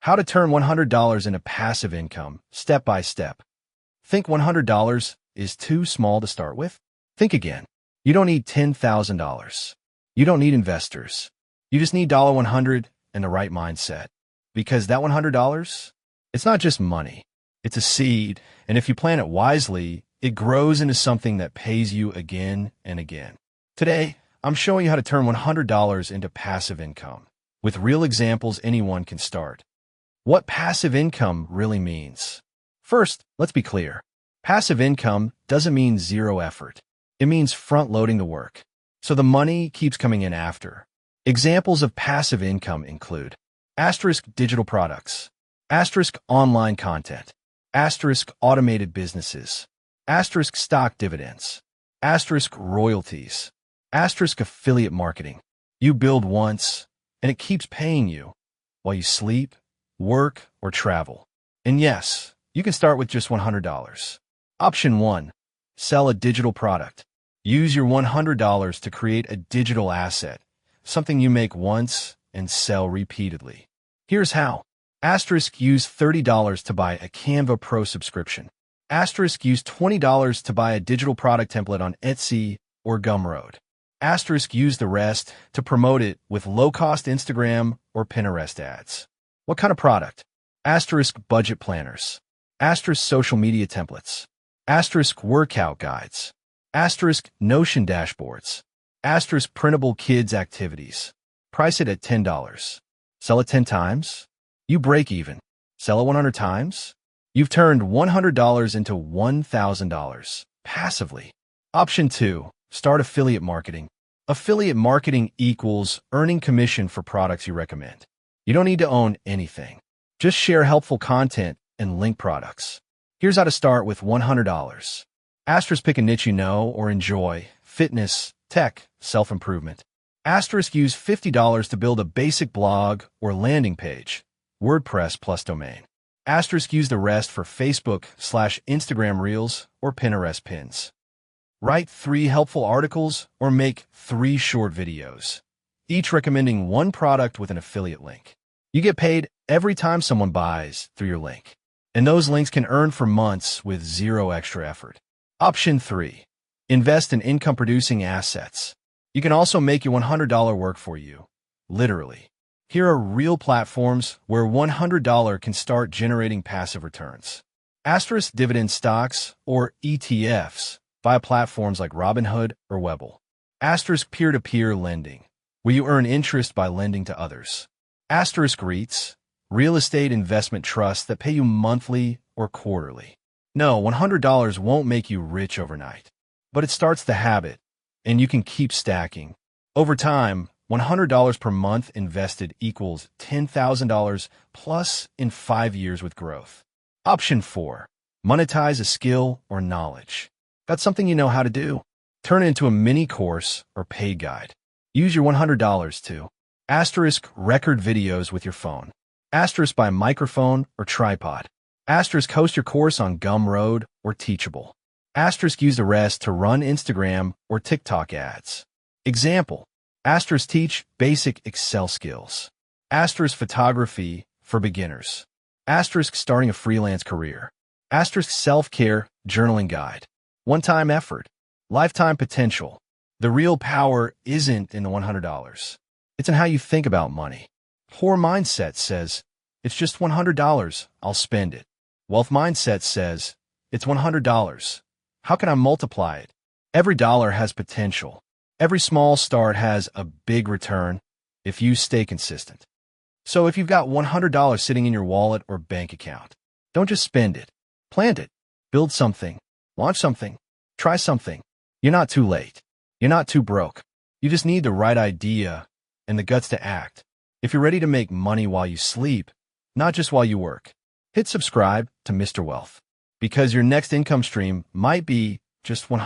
How to turn $100 into passive income, step by step. Think $100 is too small to start with? Think again. You don't need $10,000. You don't need investors. You just need $100 and the right mindset. Because that $100, it's not just money. It's a seed, and if you plant it wisely, it grows into something that pays you again and again. Today, I'm showing you how to turn $100 into passive income. With real examples, anyone can start. What passive income really means. First, let's be clear. Passive income doesn't mean zero effort. It means front-loading the work, so the money keeps coming in after. Examples of passive income include digital products, online content, automated businesses, stock dividends, royalties, affiliate marketing. You build once, and it keeps paying you while you sleep, work, or travel. And yes, you can start with just $100. Option 1. Sell a digital product. Use your $100 to create a digital asset, something you make once and sell repeatedly. Here's how. Use $30 to buy a Canva Pro subscription. Use $20 to buy a digital product template on Etsy or Gumroad. Use the rest to promote it with low-cost Instagram or Pinterest ads. What kind of product? Budget planners. Social media templates. Workout guides. Notion dashboards. Printable kids activities. Price it at $10. Sell it 10 times? You break even. Sell it 100 times? You've turned $100 into $1,000 passively. Option 2. Start affiliate marketing. Affiliate marketing equals earning commission for products you recommend. You don't need to own anything. Just share helpful content and link products. Here's how to start with $100. Pick a niche you know or enjoy: fitness, tech, self-improvement. Use $50 to build a basic blog or landing page, WordPress plus domain. Use the rest for Facebook/Instagram Reels or Pinterest pins. Write 3 helpful articles or make 3 short videos, each recommending one product with an affiliate link. You get paid every time someone buys through your link, and those links can earn for months with zero extra effort. Option 3. Invest in income-producing assets. You can also make your $100 work for you, literally. Here are real platforms where $100 can start generating passive returns. Dividend stocks, or ETFs, via platforms like Robinhood or Webull. Peer-to-peer lending, where you earn interest by lending to others. REITs, real estate investment trusts that pay you monthly or quarterly. No, $100 won't make you rich overnight, but it starts the habit, and you can keep stacking. Over time, $100 per month invested equals $10,000 plus in 5 years with growth. Option 4. Monetize a skill or knowledge. Got something you know how to do? Turn it into a mini course or paid guide. Use your $100 to record videos with your phone. Buy a microphone or tripod. Host your course on Gumroad or Teachable. Use the rest to run Instagram or TikTok ads. Example. Teach basic Excel skills. Photography for beginners. Starting a freelance career. Self-care journaling guide. One-time effort. Lifetime potential. The real power isn't in the $100. It's in how you think about money. Poor mindset says, it's just $100, I'll spend it. Wealth mindset says, it's $100. How can I multiply it? Every dollar has potential. Every small start has a big return if you stay consistent. So if you've got $100 sitting in your wallet or bank account, don't just spend it. Plant it. Build something. Launch something. Try something. You're not too late. You're not too broke. You just need the right idea and the guts to act. If you're ready to make money while you sleep, not just while you work, hit subscribe to Mr. Wealth, because your next income stream might be just $100.